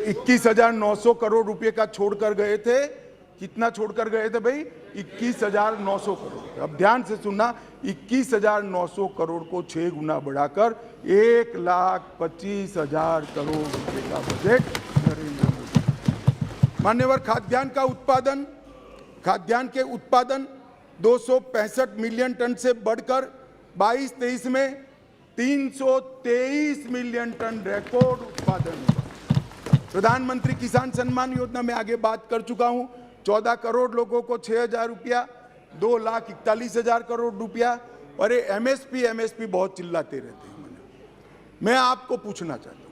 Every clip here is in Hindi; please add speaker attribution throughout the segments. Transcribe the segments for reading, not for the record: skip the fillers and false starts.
Speaker 1: 21,900 करोड़ रुपए का छोड़कर गए थे। कितना छोड़कर गए थे भाई? 21,900 करोड़। अब ध्यान से सुनना, 21,900 करोड़ को 6 गुना बढ़ाकर 1,25,000 करोड़ रुपए का बजट नरेंद्र मोदी। मान्यवर, खाद्यान्न के उत्पादन 265 मिलियन टन से बढ़कर 22-23 में 323 मिलियन टन रिकॉर्ड उत्पादन। प्रधानमंत्री किसान सम्मान योजना में आगे बात कर चुका हूं। 14 करोड़ लोगों को 6,000 रुपया, 2,41,000 करोड़ रुपया। और एमएसपी बहुत चिल्लाते रहते हैं। मैं आपको पूछना चाहता हूं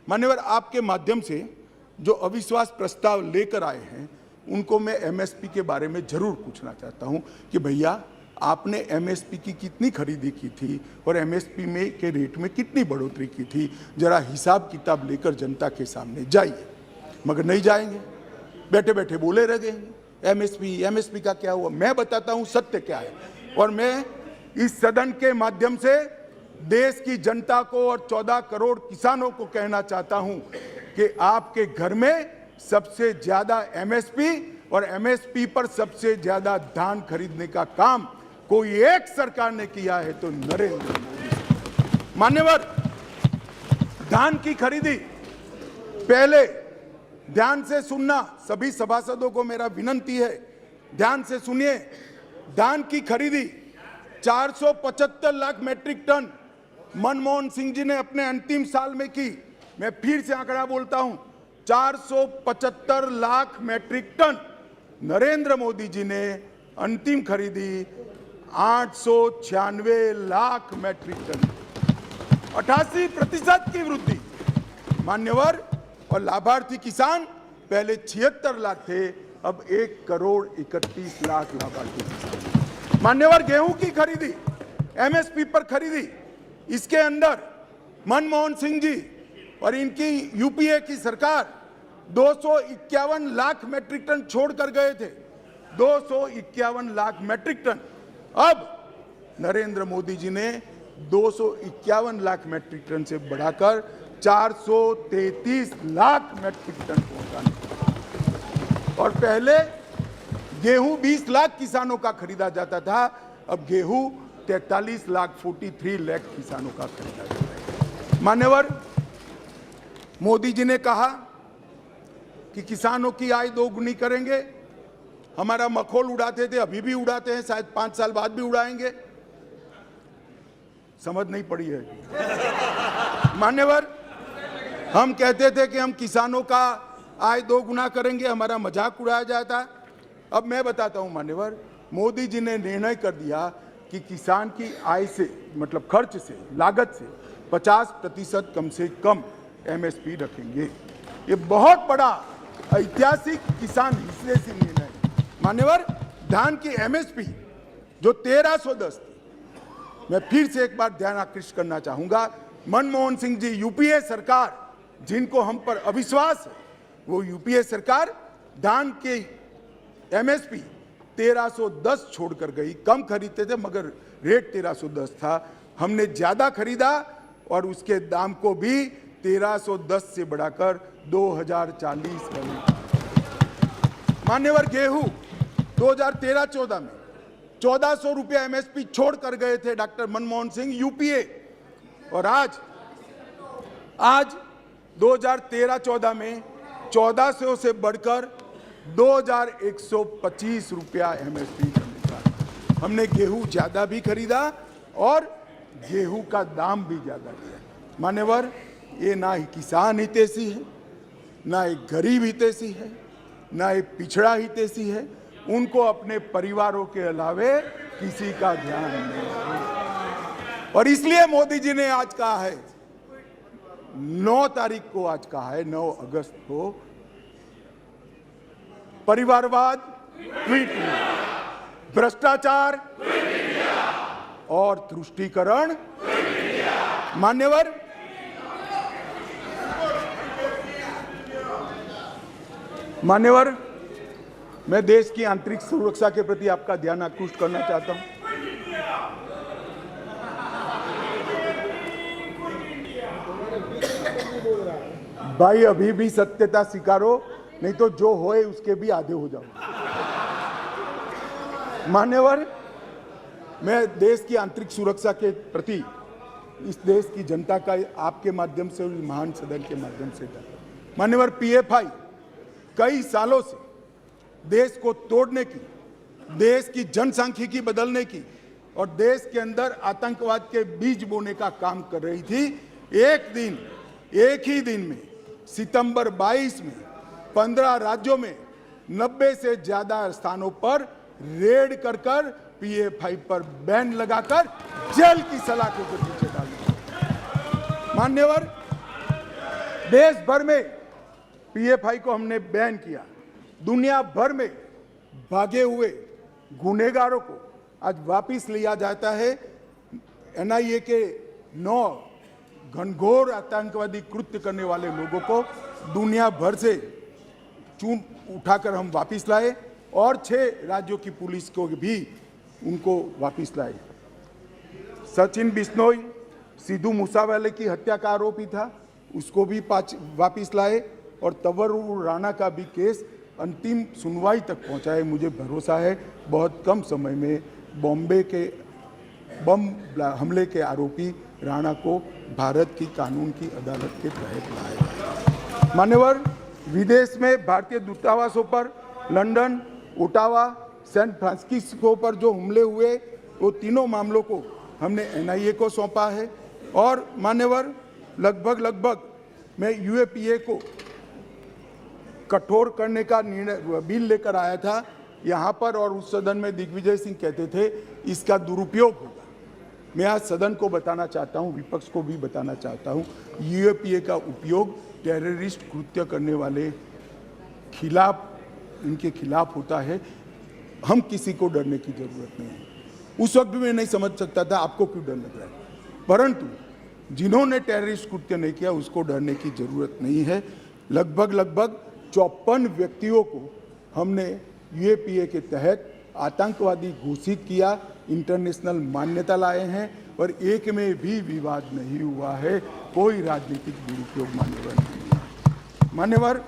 Speaker 1: मान्यवर, आपके माध्यम से जो अविश्वास प्रस्ताव लेकर आए हैं उनको मैं एमएसपी के बारे में जरूर पूछना चाहता हूं कि भैया आपने एमएसपी की कितनी खरीदी की थी और एमएसपी में के रेट में कितनी बढ़ोतरी की थी। जरा हिसाब किताब लेकर जनता के सामने जाइए। मगर नहीं जाएंगे, बैठे बैठे बोले रह जाएंगे एमएसपी का क्या हुआ। मैं बताता हूं सत्य क्या है, और मैं इस सदन के माध्यम से देश की जनता को और 14 करोड़ किसानों को कहना चाहता हूं कि आपके घर में सबसे ज्यादा एमएसपी और एमएसपी पर सबसे ज्यादा धान खरीदने का काम कोई एक सरकार ने किया है तो नरेंद्र मोदी। मान्यवर, धान की खरीदी पहले ध्यान से सुनना, सभी सभासदों को मेरा विनती है, ध्यान से सुनिए। धान की खरीदी 475 लाख मैट्रिक टन मनमोहन सिंह जी ने अपने अंतिम साल में की। मैं फिर से आंकड़ा बोलता हूं, 475 लाख मैट्रिक टन। नरेंद्र मोदी जी ने अंतिम खरीदी 896 लाख मैट्रिक टन, 88% की वृद्धि। मान्यवर, और लाभार्थी किसान पहले 76 लाख थे, अब 1,31,00,000 लाभार्थी किसान। मान्यवर, गेहूं की खरीदी एमएसपी पर खरीदी, इसके अंदर मनमोहन सिंह जी और इनकी यूपीए की सरकार 251 लाख मैट्रिक टन छोड़कर गए थे, 251 लाख मैट्रिक टन। अब नरेंद्र मोदी जी ने 251 लाख मैट्रिक टन से बढ़ाकर 433 लाख मैट्रिक टन पहुंचाने। और पहले गेहूं 20 लाख किसानों का खरीदा जाता था, अब गेहूं 43 लाख 43 लाख किसानों का खरीदा जाता है। मान्यवर, मोदी जी ने कहा कि किसानों की आय दोगुनी करेंगे। हमारा मखौल उड़ाते थे, अभी भी उड़ाते हैं, शायद 5 साल बाद भी उड़ाएंगे। समझ नहीं पड़ी है मान्यवर, हम कहते थे कि हम किसानों का आय 2 गुना करेंगे, हमारा मजाक उड़ाया जाता। अब मैं बताता हूं मान्यवर, मोदी जी ने निर्णय कर दिया कि किसान की आय से, मतलब खर्च से, लागत से 50% कम से कम एमएसपी रखेंगे। ये बहुत बड़ा ऐतिहासिक किसान हिस्से निर्णय है। मान्यवर, धान की एमएसपी जो 1310 थी, मैं फिर से एक बार ध्यान आकृष्ट करना चाहूंगा। मनमोहन सिंह जी, यूपीए सरकार, जिनको हम पर अविश्वास है, वो यूपीए सरकार धान के एमएसपी 1310 छोड़कर गई। कम खरीदते थे मगर रेट 1310 था, हमने ज्यादा खरीदा और उसके दाम को भी 1310 से बढ़ाकर 2040 कर दिया। मान्यवर, गेहूं 2013-14 में 1400 रुपया एमएसपी छोड़कर गए थे डॉक्टर मनमोहन सिंह यूपीए, और आज 2013-14 में 1400 से बढ़कर 2125 रुपया एमएसपी करने का। हमने गेहूं ज्यादा भी खरीदा और गेहूं का दाम भी ज्यादा दिया। मान्यवर, ये ना ही किसान हितैषी है, ना एक गरीब हितैषी है, ना एक पिछड़ा हितैषी है। उनको अपने परिवारों के अलावे किसी का ध्यान नहीं है। और इसलिए मोदी जी ने आज कहा है, 9 तारीख को आज कहा है, 9 अगस्त को, परिवारवाद ट्वीट में, भ्रष्टाचार और तुष्टीकरण। मान्यवर, मैं देश की आंतरिक सुरक्षा के प्रति आपका ध्यान आकृष्ट करना चाहता हूं। भाई अभी भी सत्यता स्वीकारो, नहीं तो जो होए उसके भी आधे हो जाओ। मान्यवर, मैं देश की आंतरिक सुरक्षा के प्रति इस देश की जनता का आपके माध्यम से और महान सदन के माध्यम से मान्यवर, पीएफआई कई सालों से देश को तोड़ने की, देश की जनसांख्यिकी बदलने की और देश के अंदर आतंकवाद के बीज बोने का काम कर रही थी। एक ही दिन में सितंबर 22 में 15 राज्यों में 90 से ज्यादा स्थानों पर रेड कर पीएफआई पर बैन लगाकर जेल की सलाखों के पीछे डाल दिया। मान्यवर, देश भर में पीएफआई को हमने बैन किया। दुनिया भर में भागे हुए गुनहगारों को आज वापस लिया जाता है। एनआईए के 9 घनघोर आतंकवादी कृत्य करने वाले लोगों को दुनिया भर से चून उठाकर हम वापस लाए और 6 राज्यों की पुलिस को भी उनको वापस लाए। सचिन बिश्नोई सिद्धू मूसावाले की हत्या का आरोपी था, उसको भी वापस लाए और तंवर राणा का भी केस अंतिम सुनवाई तक पहुंचा है। मुझे भरोसा है बहुत कम समय में बॉम्बे के बम हमले के आरोपी राणा को भारत की कानून की अदालत के तहत लाया जाएगा। मान्यवर, विदेश में भारतीय दूतावासों पर लंदन, ओटावा, सैन फ्रांसिस्को पर जो हमले हुए वो तीनों मामलों को हमने एनआईए को सौंपा है। और मान्यवर, लगभग मैं यूएपीए को कठोर करने का निर्णय बिल लेकर आया था यहाँ पर, और उस सदन में दिग्विजय सिंह कहते थे इसका दुरुपयोग होगा। मैं आज सदन को बताना चाहता हूँ, विपक्ष को भी बताना चाहता हूँ, यूएपीए का उपयोग टेररिस्ट कृत्य करने वाले इनके खिलाफ होता है। हम किसी को डरने की जरूरत नहीं है। उस वक्त भी मैं नहीं समझ सकता था आपको क्यों डर लग रहा है, परंतु जिन्होंने टेररिस्ट कृत्य नहीं किया उसको डरने की जरूरत नहीं है। लगभग 54 व्यक्तियों को हमने यूएपीए के तहत आतंकवादी घोषित किया, इंटरनेशनल मान्यता लाए हैं और एक में भी विवाद नहीं हुआ है, कोई राजनीतिक दुरुपयोग मान्यवर नहीं है। मान्यवर,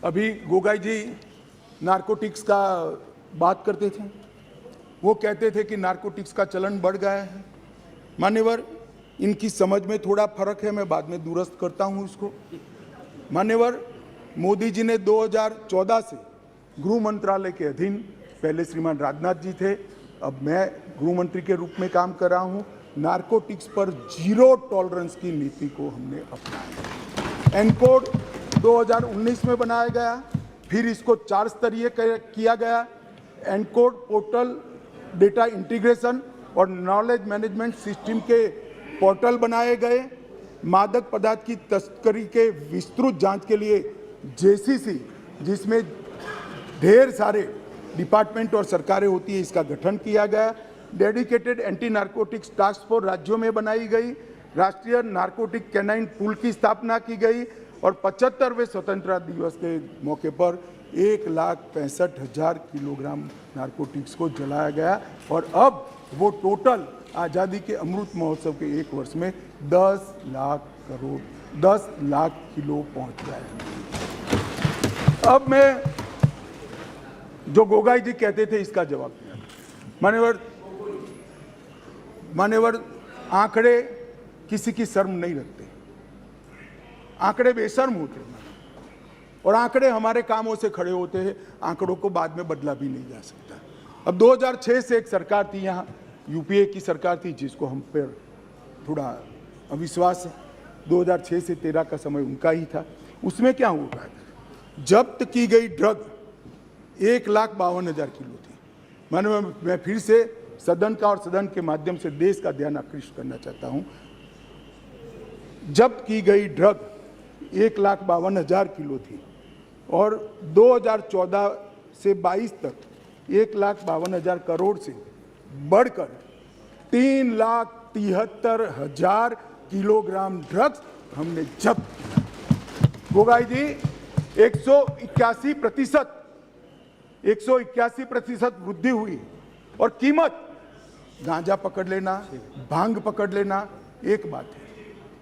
Speaker 1: अभी गोगाई जी नारकोटिक्स का बात करते थे, वो कहते थे कि नारकोटिक्स का चलन बढ़ गया है। मान्यवर, इनकी समझ में थोड़ा फर्क है, मैं बाद में दुरुस्त करता हूं इसको। मान्यवर, मोदी जी ने 2014 से गृह मंत्रालय के अधीन, पहले श्रीमान राजनाथ जी थे, अब मैं गृह मंत्री के रूप में काम कर रहा हूं, नारकोटिक्स पर 0 टॉलरेंस की नीति को हमने अपनाया। एनकोड 2019 में बनाया गया, फिर इसको 4 स्तरीय किया गया। एनकोड पोर्टल डेटा इंटीग्रेशन और नॉलेज मैनेजमेंट सिस्टम के पोर्टल बनाए गए। मादक पदार्थ की तस्करी के विस्तृत जांच के लिए जेसीसी, जिसमें ढेर सारे डिपार्टमेंट और सरकारें होती है, इसका गठन किया गया। Dedicated anti narcotics task force राज्यों में बनाई गई। राष्ट्रीय नारकोटिक कैनाइन पूल की स्थापना की गई और 75वें स्वतंत्रता दिवस के मौके पर 1,65,000 किलोग्राम नारकोटिक्स को जलाया गया और अब वो टोटल आज़ादी के अमृत महोत्सव के 1 वर्ष में 10 लाख किलो पहुंच गया है। अब मैं जो गोगाई जी कहते थे इसका जवाब दिया। मान्यवर, आंकड़े किसी की शर्म नहीं रखते, आंकड़े बेशर्म होते हैं और आंकड़े हमारे कामों से खड़े होते हैं। आंकड़ों को बाद में बदला भी नहीं जा सकता। अब 2006 से एक सरकार थी यहाँ, यूपीए की सरकार थी, जिसको हम पर थोड़ा अविश्वास है। 2006 से 13 का समय उनका ही था। उसमें क्या हुआ, जब्त की गई ड्रग 1,52,000 किलो थी। मैं फिर से सदन का और सदन के माध्यम से देश का ध्यान आकृष्ट करना चाहता हूं। जब्त की गई ड्रग 1,52,000 किलो थी और 2014 से 22 तक 1,52,000 करोड़ से बढ़कर 3,73,000 किलोग्राम ड्रग्स हमने जब्त किया। गोगाई जी, 181% वृद्धि हुई। और कीमत, गांजा पकड़ लेना, भांग पकड़ लेना एक बात है,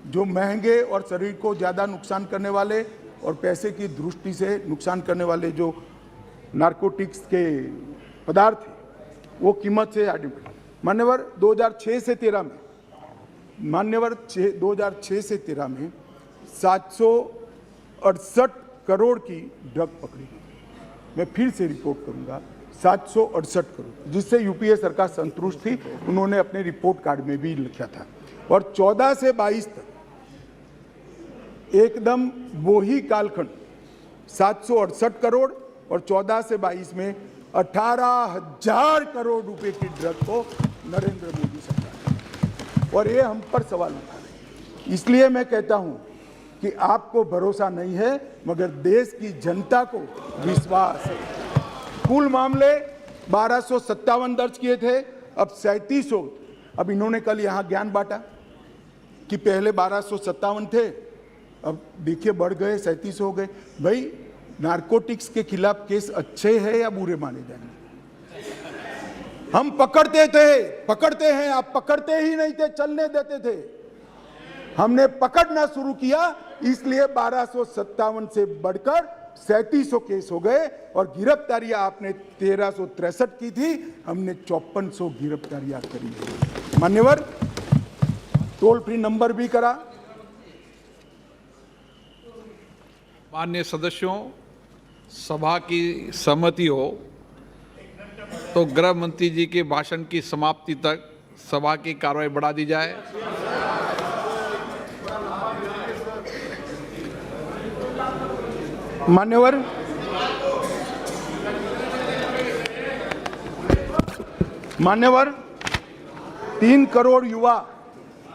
Speaker 1: जो महंगे और शरीर को ज़्यादा नुकसान करने वाले और पैसे की दृष्टि से नुकसान करने वाले जो नारकोटिक्स के पदार्थ थे वो कीमत से मान्यवर 2006 से 13 में 2006 से 13 में 768 करोड़ की ड्रग पकड़ी गई। मैं फिर से रिपोर्ट करूंगा, 768 करोड़, जिससे यूपीए सरकार संतुष्ट थी। उन्होंने अपने रिपोर्ट कार्ड में भी लिखा था। और 14 से 22 तक एकदम वो ही कालखंड 768 करोड़ और 14 से 22 में 18,000 करोड़ रुपए की ड्रग को नरेंद्र मोदी सरकार, और ये हम पर सवाल उठा रहे। इसलिए मैं कहता हूं कि आपको भरोसा नहीं है, मगर देश की जनता को विश्वास है। कुल मामले 1257 दर्ज किए थे, अब 3700। अब इन्होंने कल यहां ज्ञान बांटा कि पहले 1257 थे, अब देखिए बढ़ गए 3700 हो गए। भाई नारकोटिक्स के खिलाफ केस अच्छे हैं या बुरे माने जाएंगे? हम पकड़ते हैं, आप पकड़ते ही नहीं थे, चलने देते थे। हमने पकड़ना शुरू किया, इसलिए 1257 से बढ़कर 3700 केस हो गए और गिरफ्तारियां आपने 1363 की थी, हमने 5400 गिरफ्तारियां करी है। मान्यवर, टोल फ्री नंबर भी करा।
Speaker 2: माननीय सदस्यों, सभा की सहमति हो तो गृह मंत्री जी के भाषण की समाप्ति तक सभा की कार्रवाई बढ़ा दी जाए।
Speaker 1: मान्यवर 3 करोड़ युवा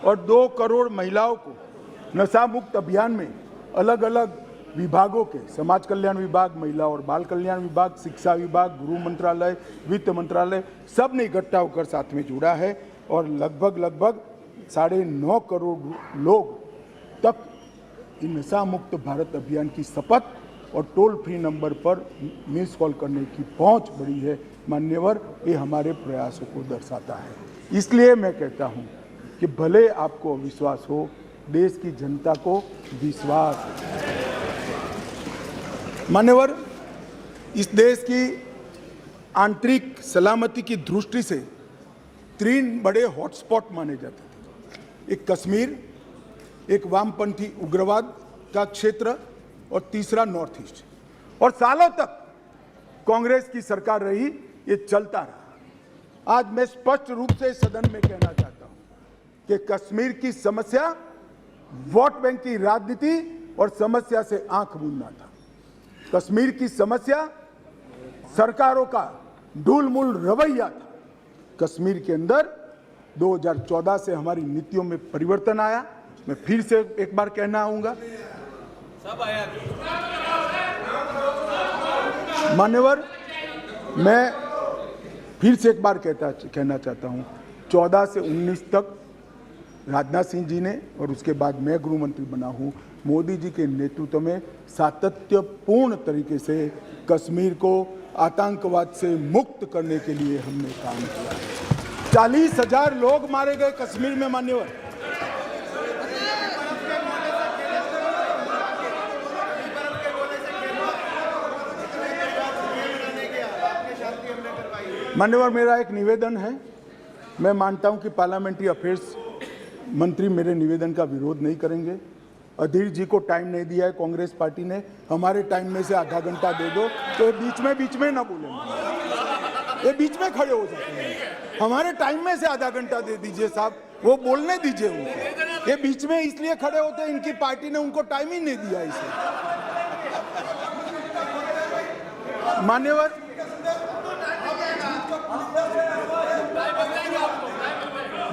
Speaker 1: और 2 करोड़ महिलाओं को नशा मुक्त अभियान में अलग अलग विभागों के, समाज कल्याण विभाग, महिला और बाल कल्याण विभाग, शिक्षा विभाग, गृह मंत्रालय, वित्त मंत्रालय, सब ने इकट्ठा होकर साथ में जुड़ा है और लगभग 9.5 करोड़ लोग तक नशा मुक्त भारत अभियान की शपथ और टोल फ्री नंबर पर मिस कॉल करने की पहुंच बढ़ी है। मान्यवर, ये हमारे प्रयासों को दर्शाता है। इसलिए मैं कहता हूं कि भले आपको विश्वास हो, देश की जनता को विश्वास है। मान्यवर, इस देश की आंतरिक सलामती की दृष्टि से 3 बड़े हॉटस्पॉट माने जाते थे। एक कश्मीर, एक वामपंथी उग्रवाद का क्षेत्र और तीसरा नॉर्थ ईस्ट। और सालों तक कांग्रेस की सरकार रही, ये चलता रहा। आज मैं स्पष्ट रूप से सदन में कहना चाहता हूं कि कश्मीर की समस्या वोट बैंक की राजनीति और समस्या से आंख मूंदना था। कश्मीर की समस्या सरकारों का ढूलमुल रवैया था। कश्मीर के अंदर 2014 से हमारी नीतियों में परिवर्तन आया। मैं फिर से एक बार कहना आऊंगा, मान्यवर, मैं फिर से एक बार कहना चाहता हूं, 14 से 19 तक राजनाथ सिंह जी ने और उसके बाद मैं गृह मंत्री बना हूं, मोदी जी के नेतृत्व में सातत्यपूर्ण तरीके से कश्मीर को आतंकवाद से मुक्त करने के लिए हमने काम किया। 40,000 लोग मारे गए कश्मीर में। मान्यवर, मेरा एक निवेदन है। मैं मानता हूं कि पार्लियामेंट्री अफेयर्स मंत्री मेरे निवेदन का विरोध नहीं करेंगे। अधीर जी को टाइम नहीं दिया है कांग्रेस पार्टी ने, हमारे टाइम में से आधा घंटा दे दो तो ये बीच में ना बोलेंगे, ये बीच में खड़े हो जाते हैं। हमारे टाइम में से आधा घंटा दे दीजिए साहब, वो बोलने दीजिए उनको। ये बीच में इसलिए खड़े होते हैं, इनकी पार्टी ने उनको टाइम ही नहीं दिया इसे। मान्यवर,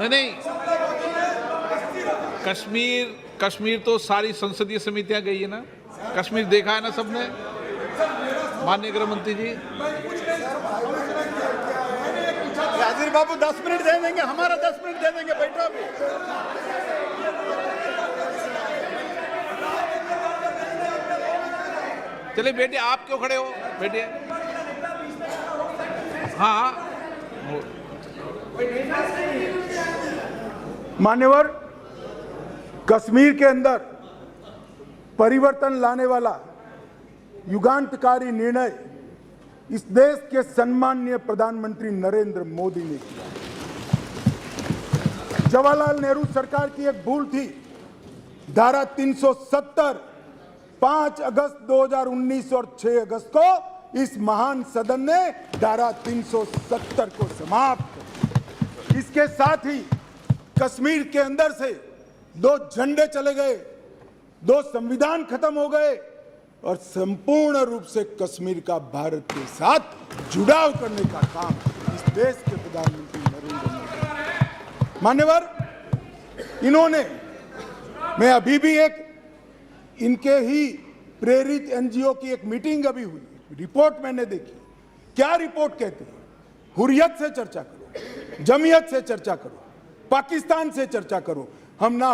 Speaker 2: नहीं, कश्मीर तो सारी संसदीय समितियां गई है ना, कश्मीर देखा है ना सबने। माननीय गृह मंत्री जी,
Speaker 3: राजीव बाबू 10 मिनट दे देंगे, हमारा 10 मिनट दे देंगे, बैठो अभी।
Speaker 2: चलिए बेटे, आप क्यों खड़े हो, बैठिए। हाँ,
Speaker 1: मान्यवर, कश्मीर के अंदर परिवर्तन लाने वाला युगांतकारी निर्णय इस देश के सम्माननीय प्रधानमंत्री नरेंद्र मोदी ने किया। जवाहरलाल नेहरू सरकार की एक भूल थी। धारा 370 5 अगस्त 2019 और 6 अगस्त को इस महान सदन ने धारा 370 को समाप्त कर। इसके साथ ही कश्मीर के अंदर से 2 झंडे चले गए, 2 संविधान खत्म हो गए और संपूर्ण रूप से कश्मीर का भारत के साथ जुड़ाव करने का काम इस देश के प्रधानमंत्री नरेंद्र मोदी। मान्यवर, इन्होंने, मैं अभी भी एक इनके ही प्रेरित एनजीओ की एक मीटिंग अभी हुई, रिपोर्ट मैंने देखी। क्या रिपोर्ट कहते हैं? हुर्रियत से चर्चा करो, जमीयत से चर्चा करो, पाकिस्तान से चर्चा करो, हम ना